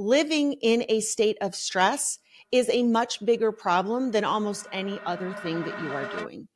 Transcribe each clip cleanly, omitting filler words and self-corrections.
living in a state of stress is a much bigger problem than almost any other thing that you are doing.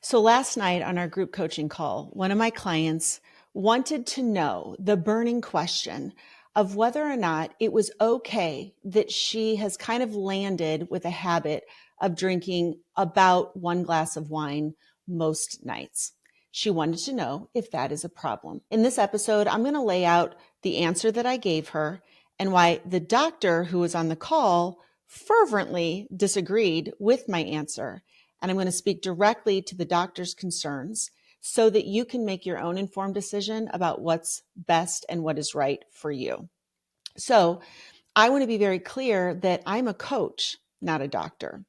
So last night on our group coaching call, one of my clients wanted to know the burning question of whether or not it was okay that she has kind of landed with a habit of drinking about 1 glass of wine most nights. She wanted to know if that is a problem. In this episode, I'm going to lay out the answer that I gave her and why the doctor who was on the call fervently disagreed with my answer. And I'm going to speak directly to the doctor's concerns so that you can make your own informed decision about what's best and what is right for you. So I want to be very clear that I'm a coach, not a doctor.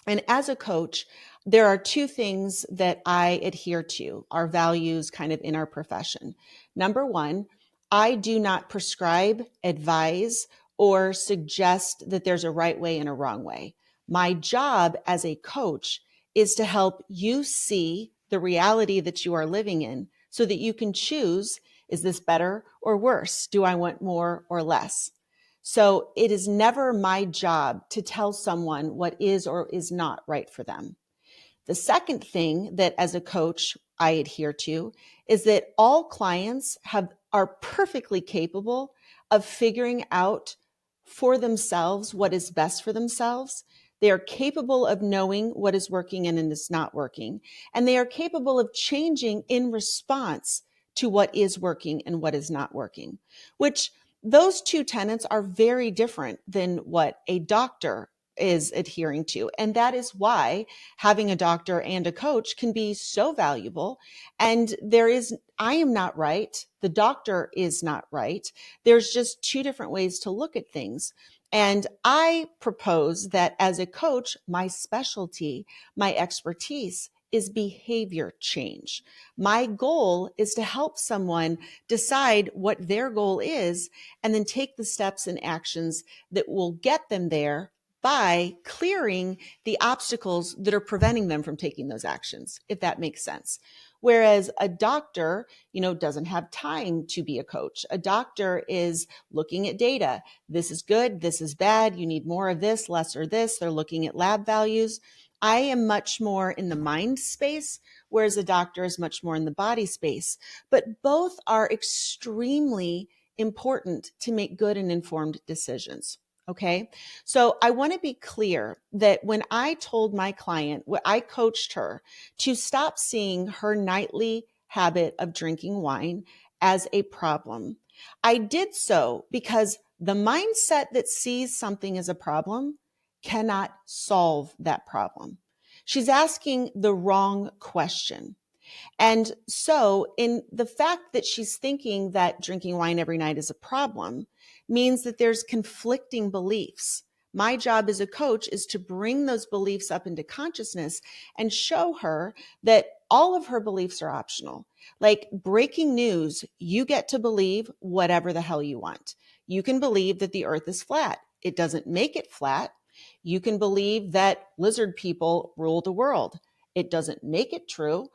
And as a coach, there are two things that I adhere to, our values kind of in our profession. Number one, I do not prescribe, advise, or suggest that there's a right way and a wrong way. My job as a coach is to help you see the reality that you are living in so that you can choose, is this better or worse? Do I want more or less? So it is never my job to tell someone what is or is not right for them. The second thing that as a coach I adhere to is that all clients are perfectly capable of figuring out for themselves what is best for themselves. They are capable of knowing what is working and is not working. And they are capable of changing in response to what is working and what is not working, which those two tenets are very different than what a doctor is adhering to. And that is why having a doctor and a coach can be so valuable. And I am not right. The doctor is not right. There's just two different ways to look at things. And I propose that as a coach, my specialty, my expertise is behavior change. My goal is to help someone decide what their goal is and then take the steps and actions that will get them there by clearing the obstacles that are preventing them from taking those actions, if that makes sense. Whereas a doctor, doesn't have time to be a coach. A doctor is looking at data. This is good. This is bad. You need more of this, less of this. They're looking at lab values. I am much more in the mind space, whereas a doctor is much more in the body space. But both are extremely important to make good and informed decisions. Okay. So I want to be clear that when I told my client, I coached her to stop seeing her nightly habit of drinking wine as a problem. I did so because the mindset that sees something as a problem cannot solve that problem. She's asking the wrong question. And so in the fact that she's thinking that drinking wine every night is a problem means that there's conflicting beliefs. My job as a coach is to bring those beliefs up into consciousness and show her that all of her beliefs are optional. Like breaking news, you get to believe whatever the hell you want. You can believe that the earth is flat. It doesn't make it flat. You can believe that lizard people rule the world. It doesn't make it true.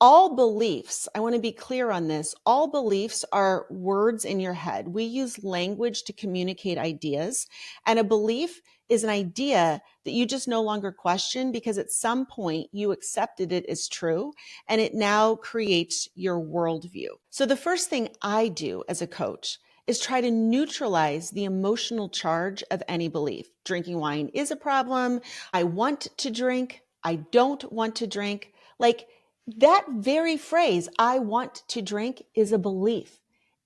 All beliefs, I want to be clear on this, all beliefs are words in your head. We use language to communicate ideas, and a belief is an idea that you just no longer question because at some point you accepted it as true, and it now creates your worldview. So the first thing I do as a coach is try to neutralize the emotional charge of any belief. Drinking wine is a problem. I want to drink. I don't want to drink. Like, that very phrase, I want to drink, is a belief.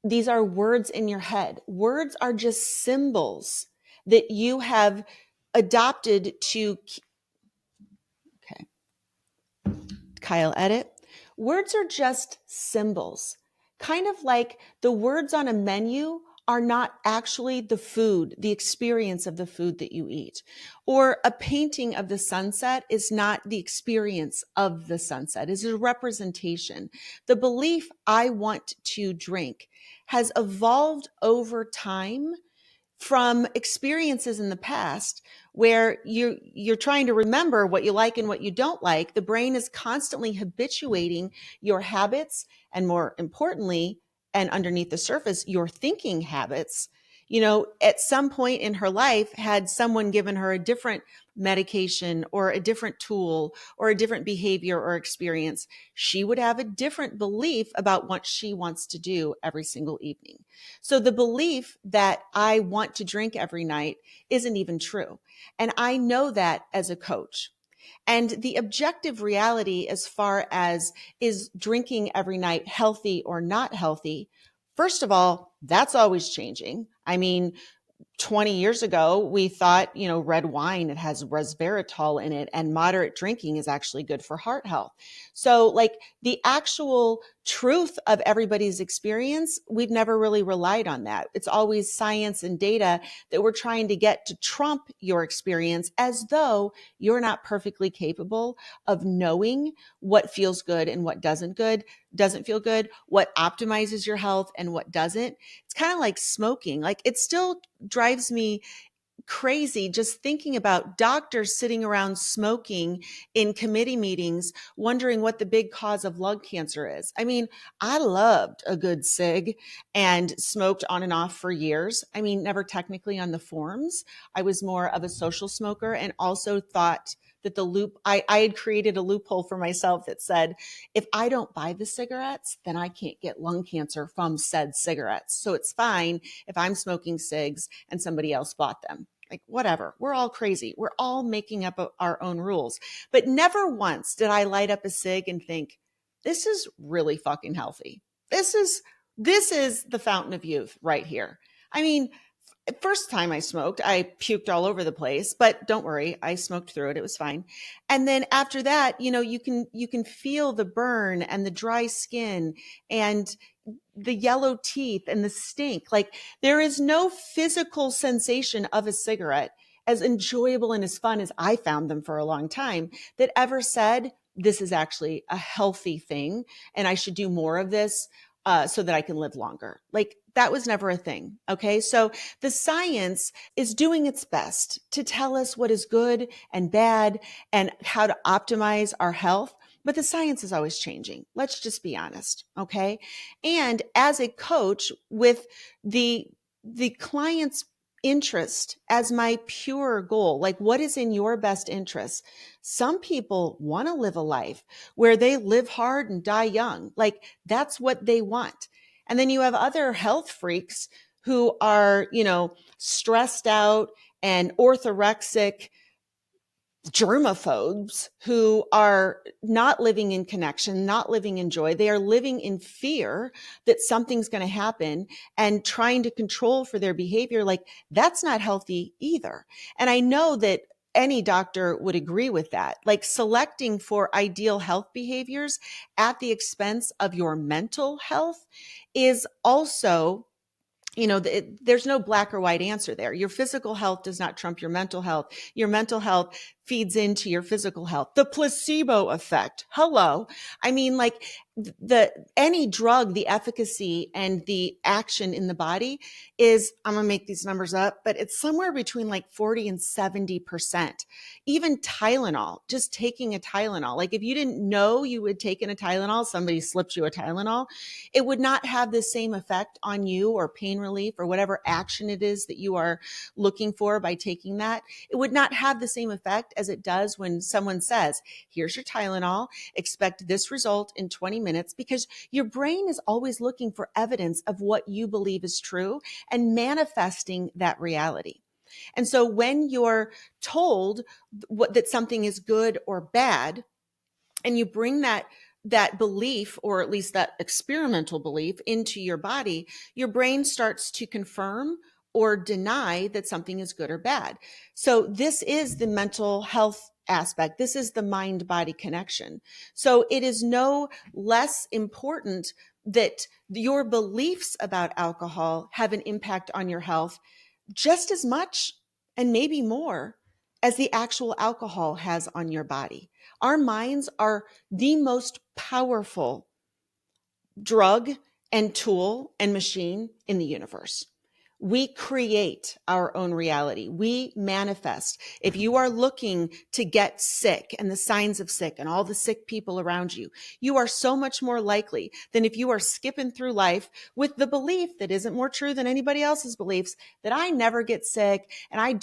These are words in your head. Words are just symbols that you have adopted to, okay, Kyle, edit. Words are just symbols, kind of like the words on a menu are not actually the food, the experience of the food that you eat. Or a painting of the sunset is not the experience of the sunset, it's a representation. The belief I want to drink has evolved over time from experiences in the past where you're trying to remember what you like and what you don't like. The brain is constantly habituating your habits, and more importantly, and underneath the surface, your thinking habits at some point in her life, had someone given her a different medication or a different tool or a different behavior or experience, she would have a different belief about what she wants to do every single evening. So the belief that I want to drink every night isn't even true. And I know that as a coach. And the objective reality, as far as is drinking every night healthy or not healthy, first of all, that's always changing. I mean, 20 years ago, we thought, red wine, it has resveratrol in it, and moderate drinking is actually good for heart health. So, like, the actual truth of everybody's experience, we've never really relied on that. It's always science and data that we're trying to get to trump your experience, as though you're not perfectly capable of knowing what feels good and what doesn't feel good, what optimizes your health and what doesn't. It's kind of like smoking. Like, it still drives me crazy just thinking about doctors sitting around smoking in committee meetings, wondering what the big cause of lung cancer is. I mean, I loved a good cig and smoked on and off for years. I mean, never technically on the forms. I was more of a social smoker, and also thought that I had created a loophole for myself that said, if I don't buy the cigarettes, then I can't get lung cancer from said cigarettes. So it's fine if I'm smoking cigs and somebody else bought them. Like, whatever. We're all crazy. We're all making up our own rules. But never once did I light up a cig and think, this is really fucking healthy. This is the fountain of youth right here. I mean, first time I smoked, I puked all over the place, but don't worry, I smoked through it. It was fine. And then after that, you can feel the burn and the dry skin and the yellow teeth and the stink. Like, there is no physical sensation of a cigarette, as enjoyable and as fun as I found them for a long time, that ever said, this is actually a healthy thing and I should do more of this so that I can live longer. Like, that was never a thing. Okay. So the science is doing its best to tell us what is good and bad and how to optimize our health. But the science is always changing. Let's just be honest. Okay. And as a coach, with the client's interest as my pure goal, like, what is in your best interest? Some people want to live a life where they live hard and die young. Like, that's what they want. And then you have other health freaks who are, stressed out and orthorexic germaphobes who are not living in connection, not living in joy. They are living in fear that something's going to happen and trying to control for their behavior. Like, that's not healthy either. And I know that any doctor would agree with that. Like, selecting for ideal health behaviors at the expense of your mental health is also, there's no black or white answer there. Your physical health does not trump your mental health. Your mental health feeds into your physical health. The placebo effect. Hello. I mean, like, any drug, the efficacy and the action in the body is, I'm going to make these numbers up, but it's somewhere between like 40 and 70%. Even Tylenol, just taking a Tylenol. Like, if you didn't know you would take in a Tylenol, somebody slipped you a Tylenol, it would not have the same effect on you, or pain relief, or whatever action it is that you are looking for by taking that. It would not have the same effect as it does when someone says, here's your Tylenol, expect this result in 20 minutes, because your brain is always looking for evidence of what you believe is true and manifesting that reality. And so when you're told that something is good or bad, and you bring that belief, or at least that experimental belief, into your body, your brain starts to confirm or deny that something is good or bad. So this is the mental health aspect. This is the mind body connection. So it is no less important that your beliefs about alcohol have an impact on your health just as much, and maybe more, as the actual alcohol has on your body. Our minds are the most powerful drug and tool and machine in the universe. We create our own reality. We manifest. If you are looking to get sick and the signs of sick and all the sick people around you, you are so much more likely than if you are skipping through life with the belief that isn't more true than anybody else's beliefs, that I never get sick and I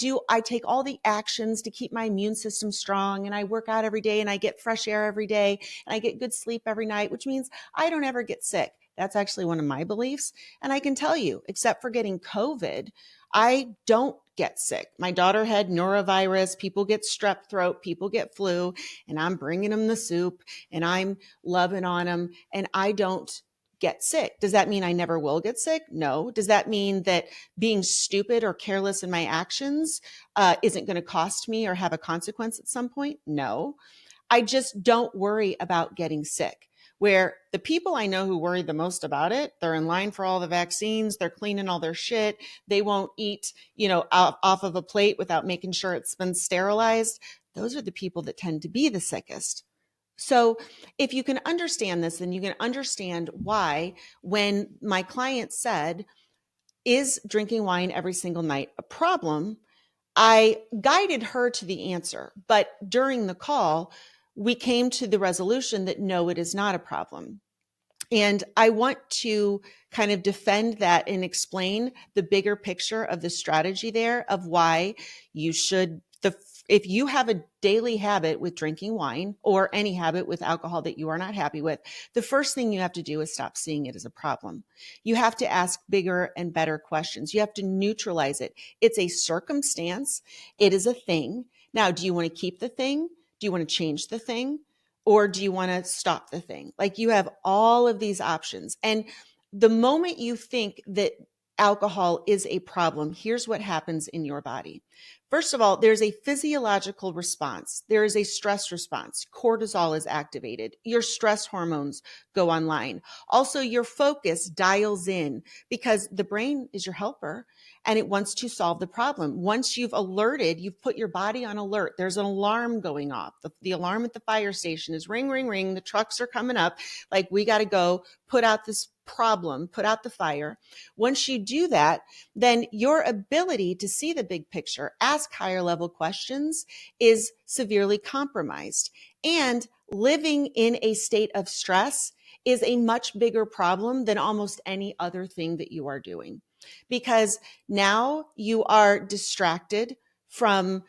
take all the actions to keep my immune system strong, and I work out every day and I get fresh air every day and I get good sleep every night, which means I don't ever get sick. That's actually one of my beliefs. And I can tell you, except for getting COVID, I don't get sick. My daughter had norovirus. People get strep throat. People get flu. And I'm bringing them the soup and I'm loving on them. And I don't get sick. Does that mean I never will get sick? No. Does that mean that being stupid or careless in my actions isn't going to cost me or have a consequence at some point? No. I just don't worry about getting sick. Where the people I know who worry the most about it, they're in line for all the vaccines, they're cleaning all their shit, they won't eat, off of a plate without making sure it's been sterilized. Those are the people that tend to be the sickest. So if you can understand this, then you can understand why when my client said, is drinking wine every single night a problem? I guided her to the answer, but during the call, we came to the resolution that no, it is not a problem. And I want to kind of defend that and explain the bigger picture of the strategy there of why you should, if you have a daily habit with drinking wine or any habit with alcohol that you are not happy with, the first thing you have to do is stop seeing it as a problem. You have to ask bigger and better questions. You have to neutralize it. It's a circumstance. It is a thing. Now, do you want to keep the thing? Do you want to change the thing? Or do you want to stop the thing? Like, you have all of these options. And the moment you think that alcohol is a problem, here's what happens in your body. First of all, there's a physiological response. There is a stress response. Cortisol is activated. Your stress hormones go online. Also, your focus dials in because the brain is your helper and it wants to solve the problem. Once you've alerted, you've put your body on alert. There's an alarm going off. The alarm at the fire station is ring, ring, ring. The trucks are coming up. Like, we got to go put out this problem, put out the fire. Once you do that, then your ability to see the big picture, ask higher level questions, is severely compromised. And living in a state of stress is a much bigger problem than almost any other thing that you are doing, because now you are distracted from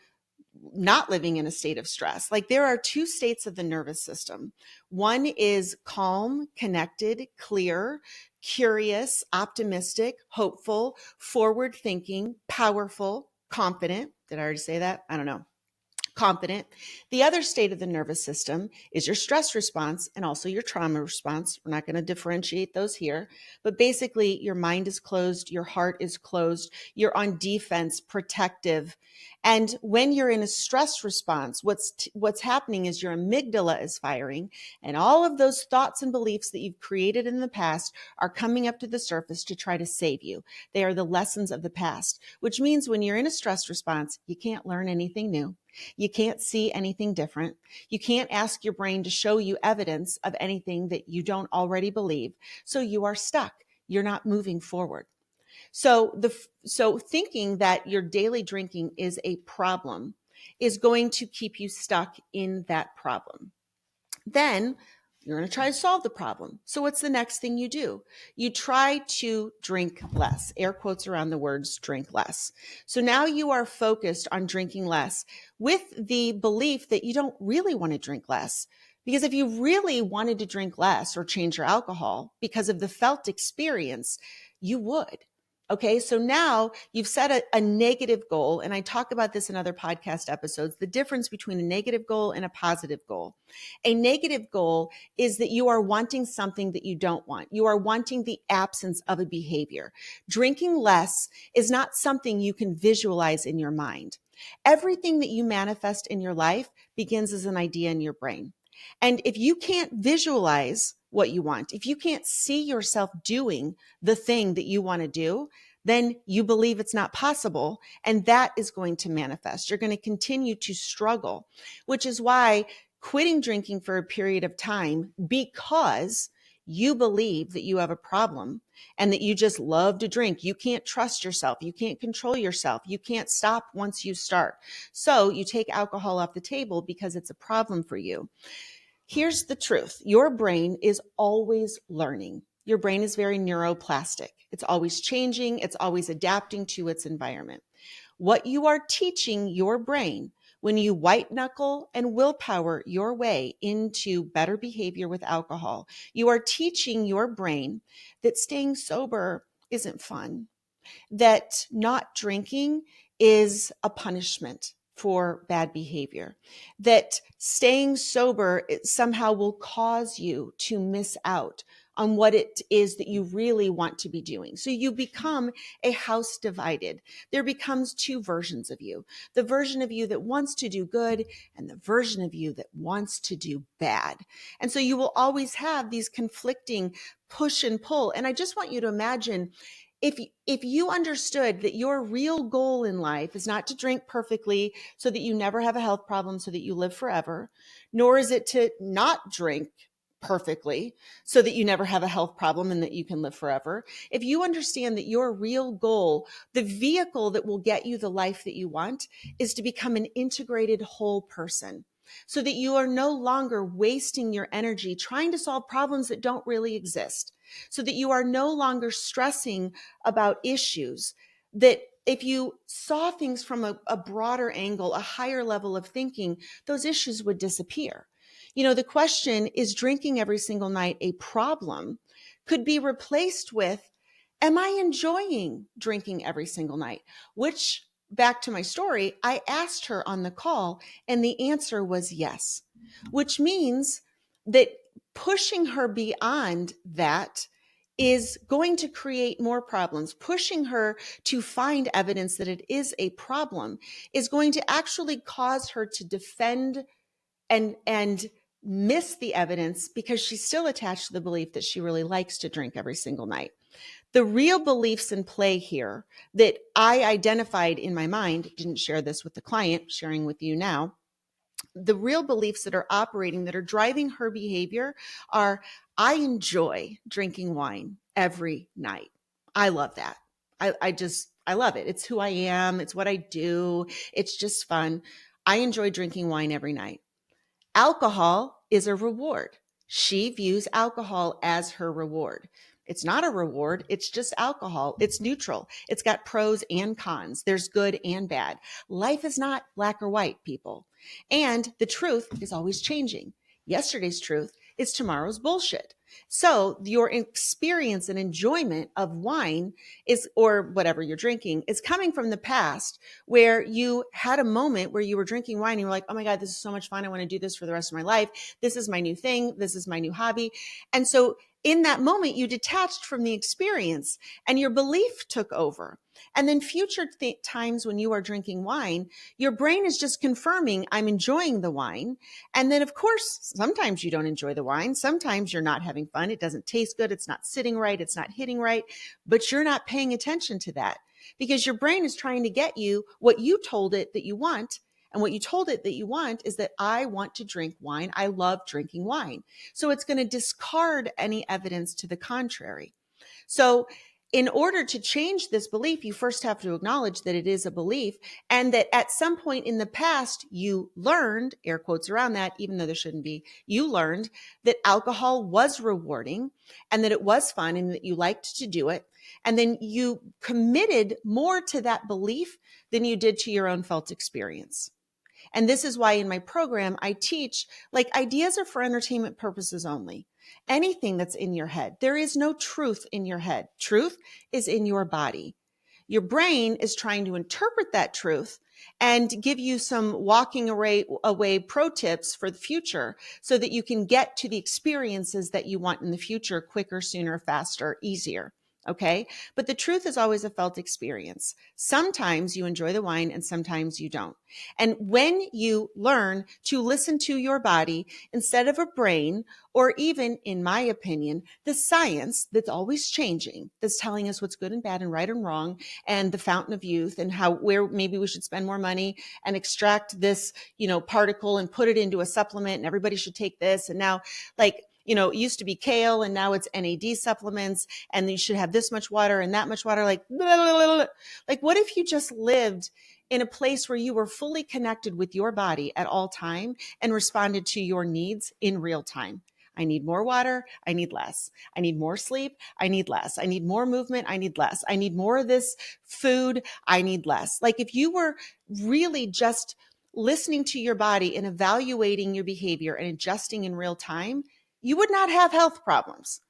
not living in a state of stress. Like, there are two states of the nervous system. One is calm, connected, clear, curious, optimistic, hopeful, forward thinking, powerful, confident. Did I already say that? I don't know. Confident. The other state of the nervous system is your stress response and also your trauma response. We're not going to differentiate those here, but basically your mind is closed, your heart is closed, you're on defense, protective. And when you're in a stress response, what's happening is your amygdala is firing, and all of those thoughts and beliefs that you've created in the past are coming up to the surface to try to save you. They are the lessons of the past, which means when you're in a stress response, you can't learn anything new. You can't see anything different. You can't ask your brain to show you evidence of anything that you don't already believe. So you are stuck. You're not moving forward. So thinking that your daily drinking is a problem is going to keep you stuck in that problem. Then you're going to try to solve the problem. So what's the next thing you do? You try to drink less, air quotes around the words drink less. So now you are focused on drinking less with the belief that you don't really want to drink less. Because if you really wanted to drink less or change your alcohol because of the felt experience, you would. Okay, so now you've set a negative goal, and I talk about this in other podcast episodes, the difference between a negative goal and a positive goal. A negative goal is that you are wanting something that you don't want. You are wanting the absence of a behavior. Drinking less is not something you can visualize in your mind. Everything that you manifest in your life begins as an idea in your brain. And if you can't visualize what you want, if you can't see yourself doing the thing that you want to do, then you believe it's not possible. And that is going to manifest. You're going to continue to struggle, which is why quitting drinking for a period of time, because you believe that you have a problem and that you just love to drink. You can't trust yourself. You can't control yourself. You can't stop once you start. So you take alcohol off the table because it's a problem for you. Here's the truth. Your brain is always learning. Your brain is very neuroplastic. It's always changing. It's always adapting to its environment. What you are teaching your brain when you white knuckle and willpower your way into better behavior with alcohol, you are teaching your brain that staying sober isn't fun, that not drinking is a punishment for bad behavior, that staying sober somehow will cause you to miss out on what it is that you really want to be doing. So you become a house divided. There becomes two versions of you, the version of you that wants to do good and the version of you that wants to do bad. And so you will always have these conflicting push and pull. And I just want you to imagine if you understood that your real goal in life is not to drink perfectly so that you never have a health problem so that you live forever, nor is it to not drink perfectly so that you never have a health problem and that you can live forever. If you understand that your real goal, the vehicle that will get you the life that you want, is to become an integrated whole person, so that you are no longer wasting your energy trying to solve problems that don't really exist, so that you are no longer stressing about issues, that if you saw things from a broader angle, a higher level of thinking, those issues would disappear. You know, the question, is drinking every single night a problem, could be replaced with, am I enjoying drinking every single night? Which, back to my story, I asked her on the call and the answer was yes, which means that pushing her beyond that is going to create more problems. Pushing her to find evidence that it is a problem is going to actually cause her to defend and miss the evidence because she's still attached to the belief that she really likes to drink every single night. The real beliefs in play here that I identified in my mind, didn't share this with the client, sharing with you now, the real beliefs that are operating, that are driving her behavior are, I enjoy drinking wine every night. I love that. I love it. It's who I am. It's what I do. It's just fun. I enjoy drinking wine every night. Alcohol is a reward. She views alcohol as her reward. It's not a reward. It's just alcohol. It's neutral. It's got pros and cons. There's good and bad. Life is not black or white, people. And the truth is always changing. Yesterday's truth is tomorrow's bullshit. So your experience and enjoyment of wine is, or whatever you're drinking, is coming from the past, where you had a moment where you were drinking wine and you were like, oh my God, this is so much fun. I want to do this for the rest of my life. This is my new thing. This is my new hobby. And so in that moment, you detached from the experience and your belief took over. And then future times when you are drinking wine, your brain is just confirming, I'm enjoying the wine. And then, of course, sometimes you don't enjoy the wine. Sometimes you're not having fun. It doesn't taste good. It's not sitting right. It's not hitting right. But you're not paying attention to that because your brain is trying to get you what you told it that you want. And what you told it that you want is that I want to drink wine. I love drinking wine. So it's going to discard any evidence to the contrary. So in order to change this belief, you first have to acknowledge that it is a belief and that at some point in the past, you learned, air quotes around that, even though there shouldn't be, you learned that alcohol was rewarding and that it was fun and that you liked to do it. And then you committed more to that belief than you did to your own felt experience. And this is why in my program, I teach, like, ideas are for entertainment purposes only. Anything that's in your head, there is no truth in your head. Truth is in your body. Your brain is trying to interpret that truth and give you some walking away pro tips for the future so that you can get to the experiences that you want in the future quicker, sooner, faster, easier. Okay. But the truth is always a felt experience. Sometimes you enjoy the wine and sometimes you don't. And when you learn to listen to your body instead of a brain, or even, in my opinion, the science that's always changing, that's telling us what's good and bad and right and wrong, and the fountain of youth, and how, where maybe we should spend more money and extract this, particle and put it into a supplement, and everybody should take this. And now, like, it used to be kale and now it's NAD supplements, and you should have this much water and that much water. Like, blah, blah, blah, blah. Like, what if you just lived in a place where you were fully connected with your body at all time and responded to your needs in real time? I need more water. I need less. I need more sleep. I need less. I need more movement. I need less. I need more of this food. I need less. Like, if you were really just listening to your body and evaluating your behavior and adjusting in real time, you would not have health problems.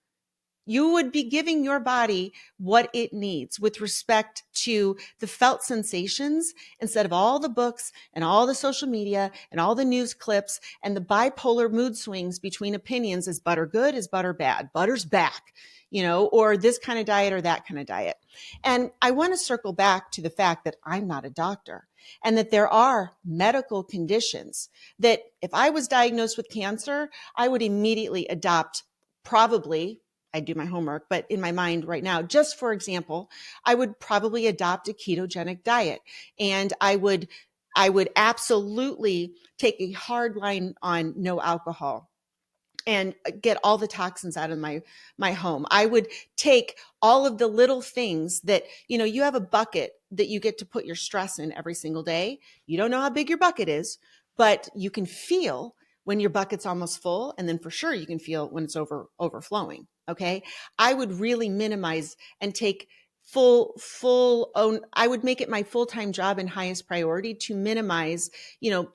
You would be giving your body what it needs with respect to the felt sensations, instead of all the books and all the social media and all the news clips and the bipolar mood swings between opinions. Is butter good? Is butter bad? Butter's back, or this kind of diet or that kind of diet. And I want to circle back to the fact that I'm not a doctor, and that there are medical conditions that if I was diagnosed with cancer, I would immediately adopt, probably, I do my homework, but in my mind right now, just for example, I would probably adopt a ketogenic diet, and I would absolutely take a hard line on no alcohol and get all the toxins out of my home. I would take all of the little things that, you have a bucket that you get to put your stress in every single day. You don't know how big your bucket is, but you can feel when your bucket's almost full, and then for sure you can feel when it's overflowing. Okay? I would really minimize and take full own. I would make it my full-time job and highest priority to minimize,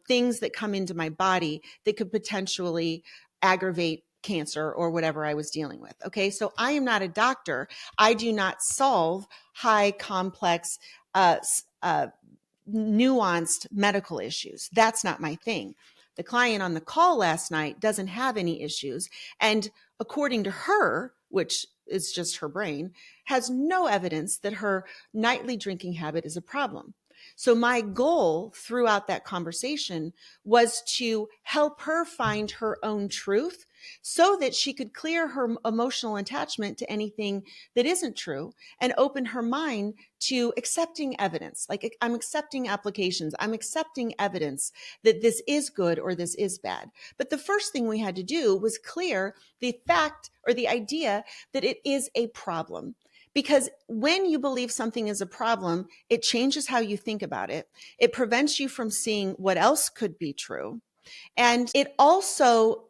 things that come into my body that could potentially aggravate cancer or whatever I was dealing with. Okay. So I am not a doctor. I do not solve high complex, nuanced medical issues. That's not my thing. The client on the call last night doesn't have any issues. And according to her, which is just her brain, has no evidence that her nightly drinking habit is a problem. So my goal throughout that conversation was to help her find her own truth so that she could clear her emotional attachment to anything that isn't true and open her mind to accepting evidence. Like, I'm accepting applications. I'm accepting evidence that this is good or this is bad. But the first thing we had to do was clear the fact or the idea that it is a problem. Because when you believe something is a problem, it changes how you think about it. It prevents you from seeing what else could be true. And it also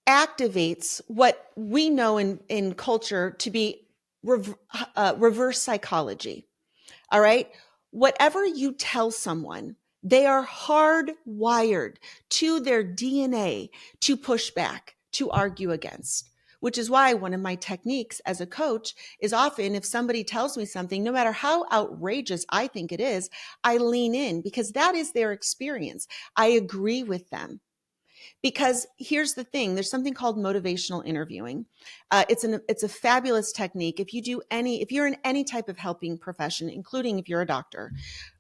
activates what we know in culture to be reverse psychology. All right. Whatever you tell someone, they are hardwired to their DNA to push back, to argue against, which is why one of my techniques as a coach is often, if somebody tells me something, no matter how outrageous I think it is, I lean in because that is their experience. I agree with them. Because here's the thing, there's something called motivational interviewing. It's a fabulous technique. If you're in any type of helping profession, including if you're a doctor,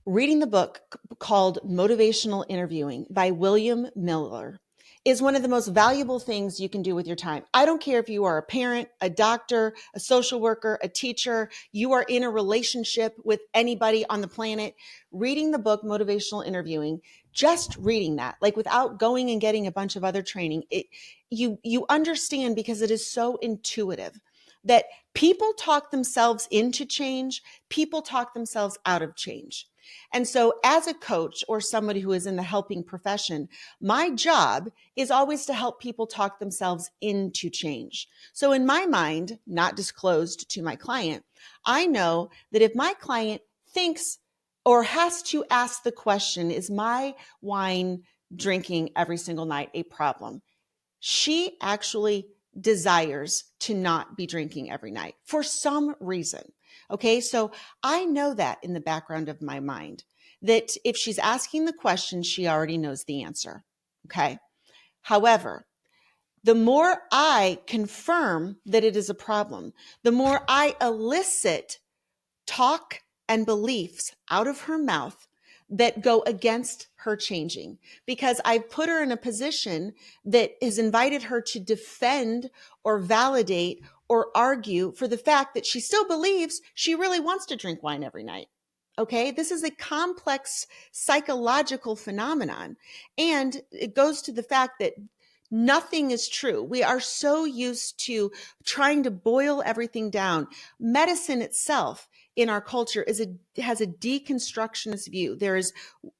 reading the book called Motivational Interviewing by William Miller is one of the most valuable things you can do with your time. I don't care if you are a parent, a doctor, a social worker, a teacher, you are in a relationship with anybody on the planet. Reading the book Motivational Interviewing, just reading that, like without going and getting a bunch of other training, you understand, because it is so intuitive, that people talk themselves into change, people talk themselves out of change. And so as a coach or somebody who is in the helping profession, my job is always to help people talk themselves into change. So in my mind, not disclosed to my client, I know that if my client thinks or has to ask the question, is my wine drinking every single night a problem? She actually desires to not be drinking every night for some reason. Okay, so I know that in the background of my mind, that if she's asking the question, she already knows the answer. Okay. However, the more I confirm that it is a problem, the more I elicit talk and beliefs out of her mouth that go against her changing, because I've put her in a position that has invited her to defend or validate or argue for the fact that she still believes she really wants to drink wine every night. Okay, this is a complex psychological phenomenon. And it goes to the fact that Nothing is true. We are so used to trying to boil everything down. Medicine itself in our culture has a deconstructionist view. There is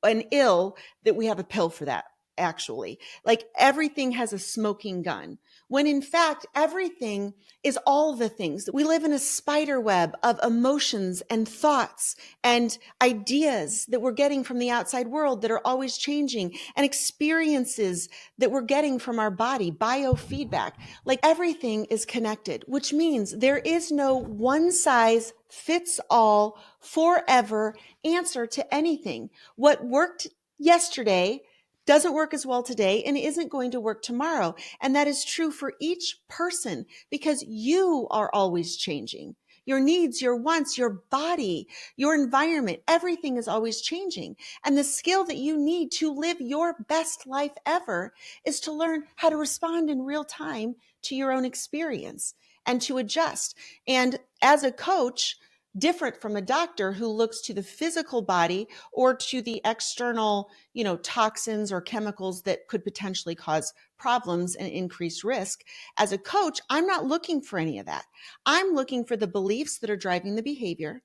an ill that we have a pill for that, actually. Like everything has a smoking gun, when in fact, everything is all the things. We live in a spider web of emotions and thoughts and ideas that we're getting from the outside world that are always changing, and experiences that we're getting from our body, biofeedback. Like everything is connected, which means there is no one size fits all forever answer to anything. What worked yesterday doesn't work as well today and isn't going to work tomorrow. And that is true for each person because you are always changing. Your needs, your wants, your body, your environment, everything is always changing. And the skill that you need to live your best life ever is to learn how to respond in real time to your own experience and to adjust. And as a coach, different from a doctor who looks to the physical body or to the external, toxins or chemicals that could potentially cause problems and increased risk. As a coach, I'm not looking for any of that. I'm looking for the beliefs that are driving the behavior.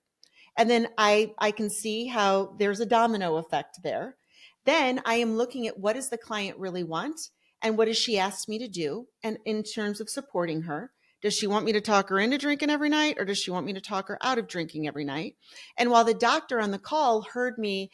And then I can see how there's a domino effect there. Then I am looking at what does the client really want and what does she ask me to do? And in terms of supporting her, does she want me to talk her into drinking every night or does she want me to talk her out of drinking every night? And while the doctor on the call heard me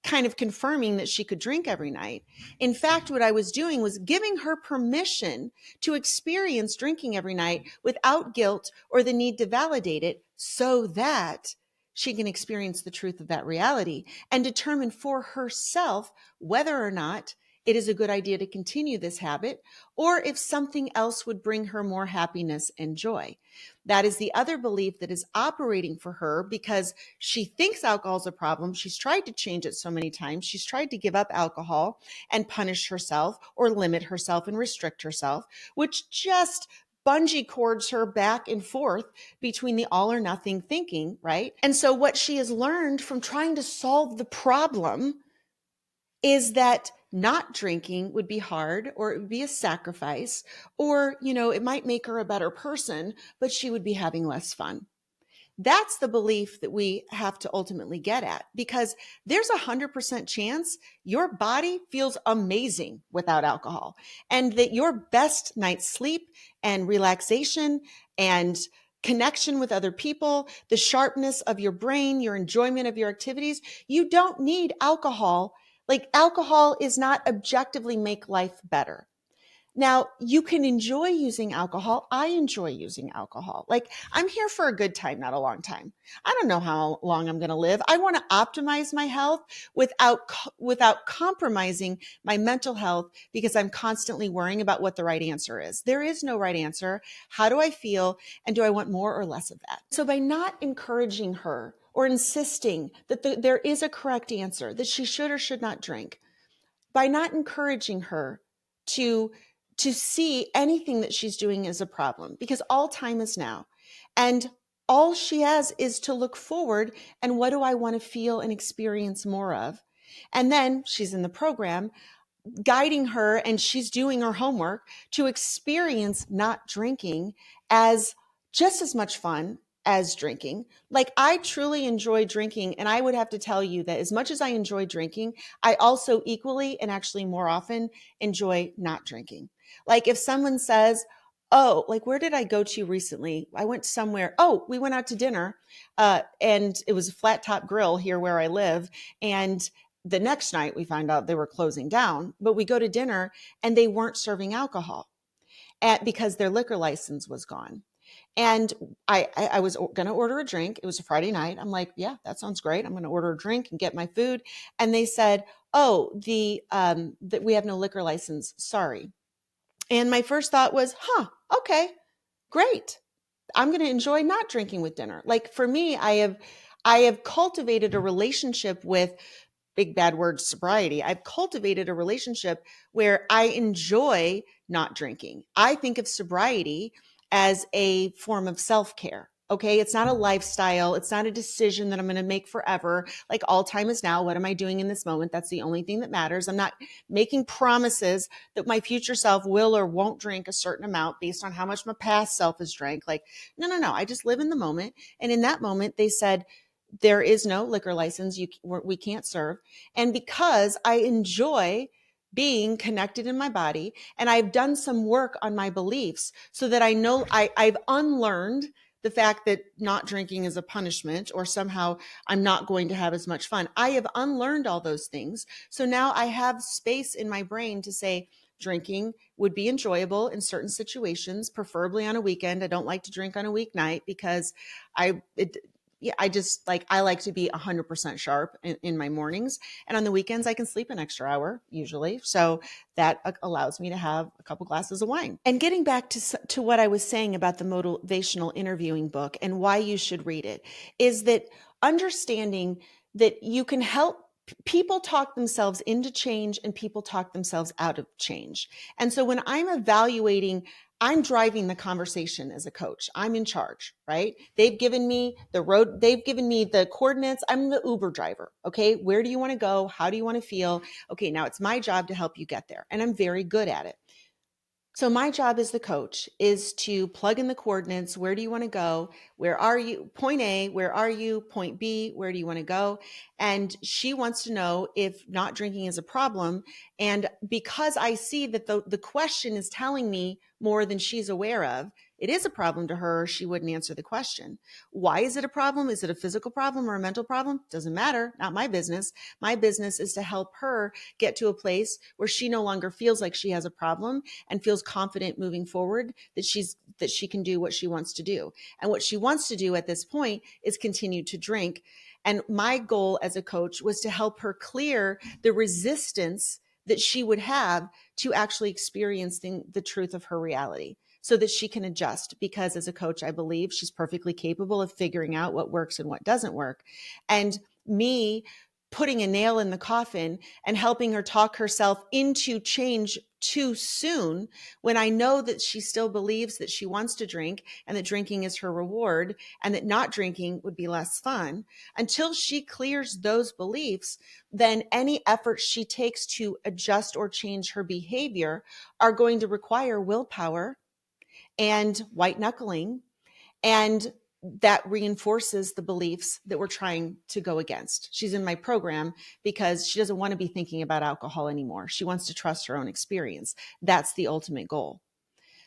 kind of confirming that she could drink every night, in fact, what I was doing was giving her permission to experience drinking every night without guilt or the need to validate it so that she can experience the truth of that reality and determine for herself whether or not it is a good idea to continue this habit or if something else would bring her more happiness and joy. That is the other belief that is operating for her because she thinks alcohol is a problem. She's tried to change it so many times. She's tried to give up alcohol and punish herself or limit herself and restrict herself, which just bungee cords her back and forth between the all or nothing thinking, right? And so what she has learned from trying to solve the problem is that not drinking would be hard or it would be a sacrifice or, it might make her a better person, but she would be having less fun. That's the belief that we have to ultimately get at because there's 100% chance your body feels amazing without alcohol and that your best night's sleep and relaxation and connection with other people, the sharpness of your brain, your enjoyment of your activities, you don't need alcohol. Like alcohol is not objectively make life better. Now, you can enjoy using alcohol. I enjoy using alcohol. Like, I'm here for a good time, not a long time. I don't know how long I'm going to live. I want to optimize my health without compromising my mental health because I'm constantly worrying about what the right answer is. There is no right answer. How do I feel? And do I want more or less of that? So by not encouraging her or insisting that there is a correct answer, that she should or should not drink, by not encouraging her to see anything that she's doing as a problem because all time is now. And all she has is to look forward and what do I want to feel and experience more of? And then she's in the program guiding her and she's doing her homework to experience not drinking as just as much fun as drinking. Like I truly enjoy drinking. And I would have to tell you that as much as I enjoy drinking, I also equally and actually more often enjoy not drinking. Like if someone says, oh, like where did I go to recently? I went somewhere. Oh, we went out to dinner and it was a flat top grill here where I live. And the next night we find out they were closing down, but we go to dinner and they weren't serving alcohol because their liquor license was gone. And I was going to order a drink. It was a Friday night. I'm like, yeah, that sounds great. I'm going to order a drink and get my food. And they said, oh, that we have no liquor license. Sorry. And my first thought was, okay, great. I'm going to enjoy not drinking with dinner. Like for me, I have cultivated a relationship with big bad word sobriety. I've cultivated a relationship where I enjoy not drinking. I think of sobriety as a form of self-care. Okay. It's not a lifestyle. It's not a decision that I'm going to make forever. Like all time is now. What am I doing in this moment? That's the only thing that matters. I'm not making promises that my future self will or won't drink a certain amount based on how much my past self has drank. Like, no, no, no. I just live in the moment. And in that moment, they said, there is no liquor license. We can't serve. And because I enjoy being connected in my body and I've done some work on my beliefs so that I know I've unlearned the fact that not drinking is a punishment or somehow I'm not going to have as much fun. I have unlearned all those things. So now I have space in my brain to say drinking would be enjoyable in certain situations, preferably on a weekend. I don't like to drink on a weeknight because I just like, I like to be 100% sharp in my mornings. And on the weekends, I can sleep an extra hour usually. So that allows me to have a couple glasses of wine. And getting back to what I was saying about the motivational interviewing book and why you should read it is that understanding that you can help people talk themselves into change and people talk themselves out of change. And so when I'm evaluating, I'm driving the conversation as a coach. I'm in charge, right? They've given me the road, they've given me the coordinates. I'm the Uber driver. Okay. Where do you want to go? How do you want to feel? Okay. Now it's my job to help you get there. And I'm very good at it. So my job as the coach is to plug in the coordinates. Where do you want to go? Where are you? Point A, where are you? Point B, where do you want to go? And she wants to know if not drinking is a problem. And because I see that the question is telling me more than she's aware of, it is a problem to her. She wouldn't answer the question. Why is it a problem? Is it a physical problem or a mental problem? Doesn't matter. Not my business. My business is to help her get to a place where she no longer feels like she has a problem and feels confident moving forward that she can do what she wants to do. And what she wants to do at this point is continue to drink. And my goal as a coach was to help her clear the resistance that she would have to actually experiencing the truth of her reality so that she can adjust. Because as a coach, I believe she's perfectly capable of figuring out what works and what doesn't work. And me putting a nail in the coffin and helping her talk herself into change too soon, when I know that she still believes that she wants to drink and that drinking is her reward and that not drinking would be less fun, until she clears those beliefs, then any effort she takes to adjust or change her behavior are going to require willpower and white knuckling. And that reinforces the beliefs that we're trying to go against. She's in my program because she doesn't want to be thinking about alcohol anymore. She wants to trust her own experience. That's the ultimate goal.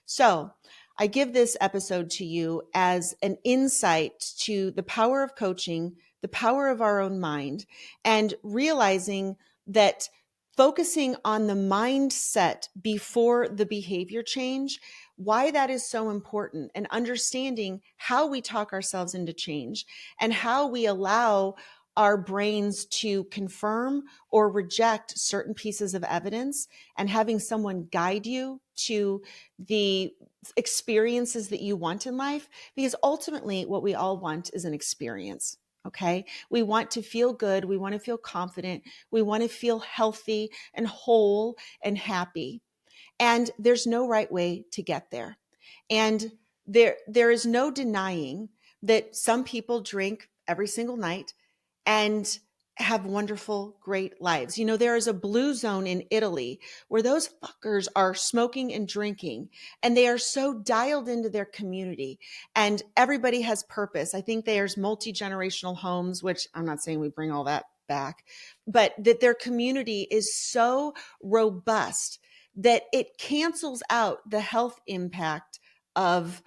So I give this episode to you as an insight to the power of coaching, the power of our own mind, and realizing that focusing on the mindset before the behavior change, why that is so important, and understanding how we talk ourselves into change and how we allow our brains to confirm or reject certain pieces of evidence, and having someone guide you to the experiences that you want in life. Because ultimately, what we all want is an experience. Okay. We want to feel good. We want to feel confident. We want to feel healthy and whole and happy. And there's no right way to get there. And there is no denying that some people drink every single night and have wonderful, great lives. You know, there is a blue zone in Italy where those fuckers are smoking and drinking, and they are so dialed into their community, and everybody has purpose. I think there's multi-generational homes, which I'm not saying we bring all that back, but that their community is so robust that it cancels out the health impact of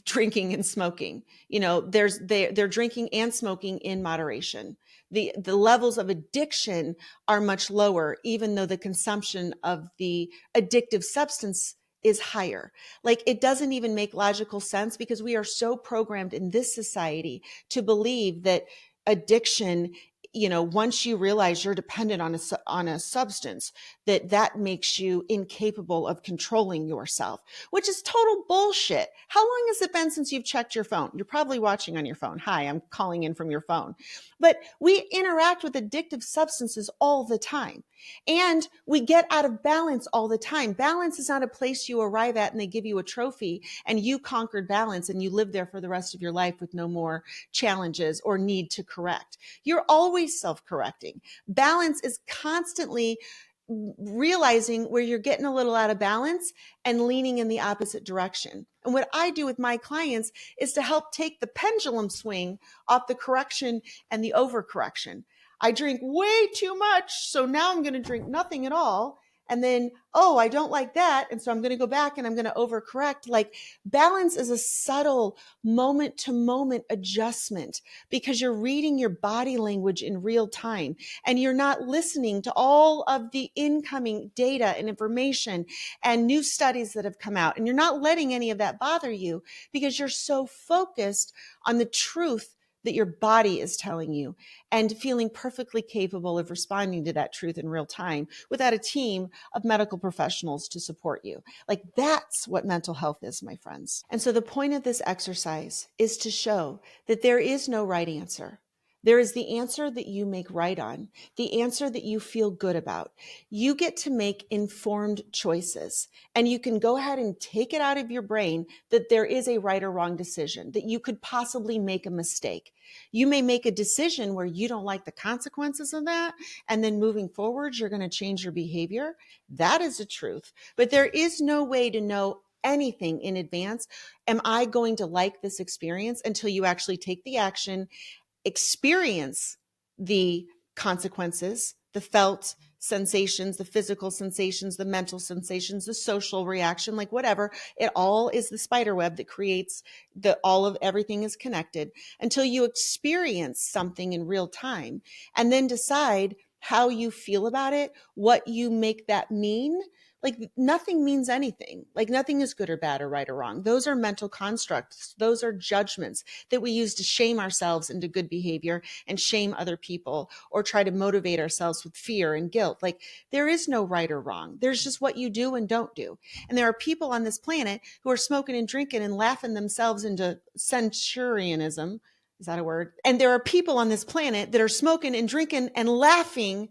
drinking and smoking. You know, they're drinking and smoking in moderation. The levels of addiction are much lower, even though the consumption of the addictive substance is higher. Like, it doesn't even make logical sense because we are so programmed in this society to believe that addiction, you know, once you realize you're dependent on a substance, that makes you incapable of controlling yourself, which is total bullshit. How long has it been since you've checked your phone? You're probably watching on your phone. Hi, I'm calling in from your phone. But we interact with addictive substances all the time. And we get out of balance all the time. Balance is not a place you arrive at and they give you a trophy and you conquered balance and you live there for the rest of your life with no more challenges or need to correct. You're always self-correcting. Balance is constantly realizing where you're getting a little out of balance and leaning in the opposite direction. And what I do with my clients is to help take the pendulum swing off the correction and the overcorrection. I drink way too much, so now I'm going to drink nothing at all. And then, oh, I don't like that. And so I'm going to go back and I'm going to overcorrect. Like, balance is a subtle moment to moment adjustment because you're reading your body language in real time and you're not listening to all of the incoming data and information and new studies that have come out. And you're not letting any of that bother you because you're so focused on the truth that your body is telling you and feeling perfectly capable of responding to that truth in real time without a team of medical professionals to support you. Like, that's what mental health is, my friends. And so the point of this exercise is to show that there is no right answer. There is the answer that you make right on, the answer that you feel good about. You get to make informed choices, and you can go ahead and take it out of your brain that there is a right or wrong decision, that you could possibly make a mistake. You may make a decision where you don't like the consequences of that, and then moving forward, you're going to change your behavior. That is the truth. But there is no way to know anything in advance. Am I going to like this experience until you actually take the action, experience the consequences, the felt sensations, the physical sensations, the mental sensations, the social reaction, like whatever. It all is the spider web that creates all of everything is connected until you experience something in real time and then decide how you feel about it, what you make that mean. Like, nothing means anything. Like, nothing is good or bad or right or wrong. Those are mental constructs. Those are judgments that we use to shame ourselves into good behavior and shame other people or try to motivate ourselves with fear and guilt. Like, there is no right or wrong. There's just what you do and don't do. And there are people on this planet who are smoking and drinking and laughing themselves into centurianism. Is that a word? And there are people on this planet that are smoking and drinking and laughing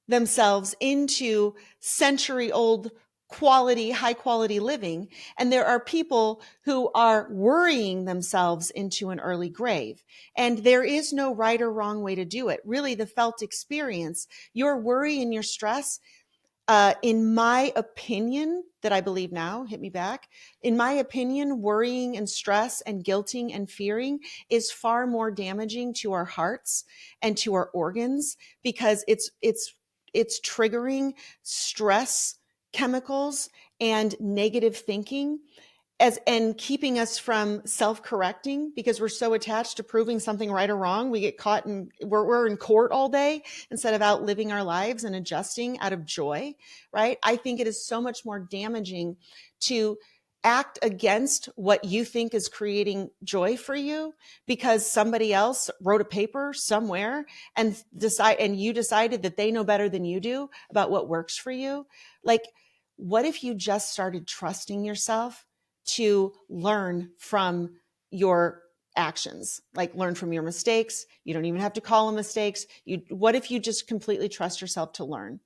themselves into century old high quality living. And there are people who are worrying themselves into an early grave. And there is no right or wrong way to do it. Really, the felt experience, your worry and your stress, in my opinion, that I believe now, hit me back. In my opinion, worrying and stress and guilting and fearing is far more damaging to our hearts and to our organs because it's triggering stress chemicals and negative thinking and keeping us from self-correcting because we're so attached to proving something right or wrong. We get caught and we're in court all day instead of out living our lives and adjusting out of joy, right? I think it is so much more damaging to act against what you think is creating joy for you because somebody else wrote a paper somewhere and you decided that they know better than you do about what works for you. Like, what if you just started trusting yourself to learn from your actions, like learn from your mistakes? You don't even have to call them mistakes. What if you just completely trust yourself to learn?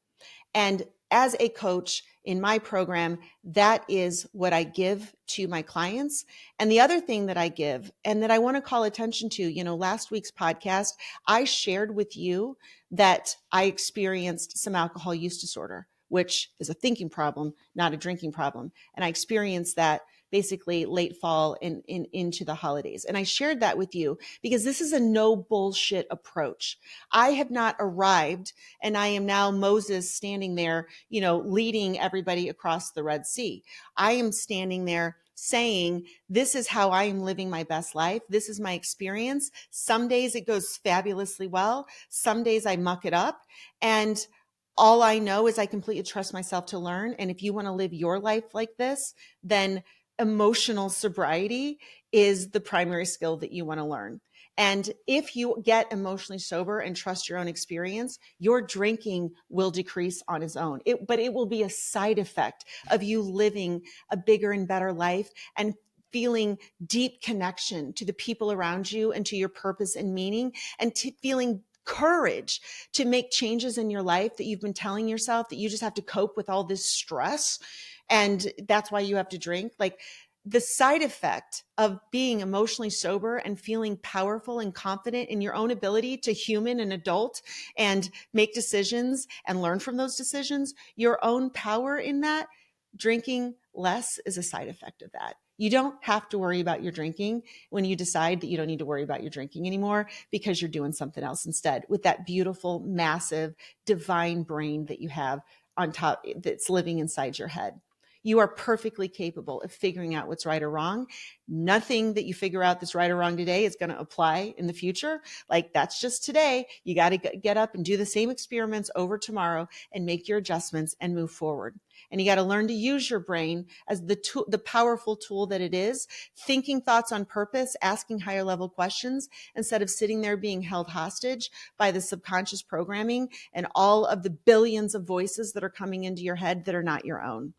And as a coach in my program, that is what I give to my clients. And the other thing that I give and that I want to call attention to, last week's podcast, I shared with you that I experienced some alcohol use disorder, which is a thinking problem, not a drinking problem. And I experienced that basically late fall and into the holidays. And I shared that with you because this is a no bullshit approach. I have not arrived and I am now Moses standing there, leading everybody across the Red Sea. I am standing there saying, this is how I am living my best life. This is my experience. Some days it goes fabulously well. Some days I muck it up. And all I know is I completely trust myself to learn. And if you want to live your life like this, then emotional sobriety is the primary skill that you want to learn. And if you get emotionally sober and trust your own experience, your drinking will decrease on its own. But it will be a side effect of you living a bigger and better life and feeling deep connection to the people around you and to your purpose and meaning and feeling courage to make changes in your life that you've been telling yourself that you just have to cope with all this stress and that's why you have to drink. Like, the side effect of being emotionally sober and feeling powerful and confident in your own ability to human and adult and make decisions and learn from those decisions, your own power in that, drinking less is a side effect of that. You don't have to worry about your drinking when you decide that you don't need to worry about your drinking anymore because you're doing something else instead with that beautiful, massive, divine brain that you have on top that's living inside your head. You are perfectly capable of figuring out what's right or wrong. Nothing that you figure out that's right or wrong today is going to apply in the future. Like, that's just today. You got to get up and do the same experiments over tomorrow and make your adjustments and move forward. And you got to learn to use your brain as the tool, the powerful tool that it is, thinking thoughts on purpose, asking higher level questions instead of sitting there being held hostage by the subconscious programming and all of the billions of voices that are coming into your head that are not your own.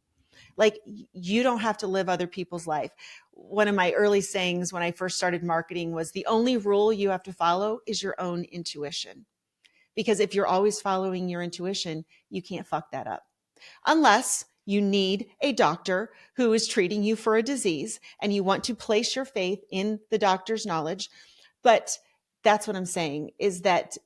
Like, you don't have to live other people's life. One of my early sayings when I first started marketing was the only rule you have to follow is your own intuition. Because if you're always following your intuition, you can't fuck that up. Unless you need a doctor who is treating you for a disease and you want to place your faith in the doctor's knowledge. But that's what I'm saying, is that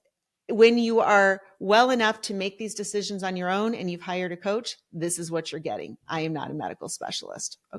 when you are well enough to make these decisions on your own and you've hired a coach, this is what you're getting. I am not a medical specialist. Okay.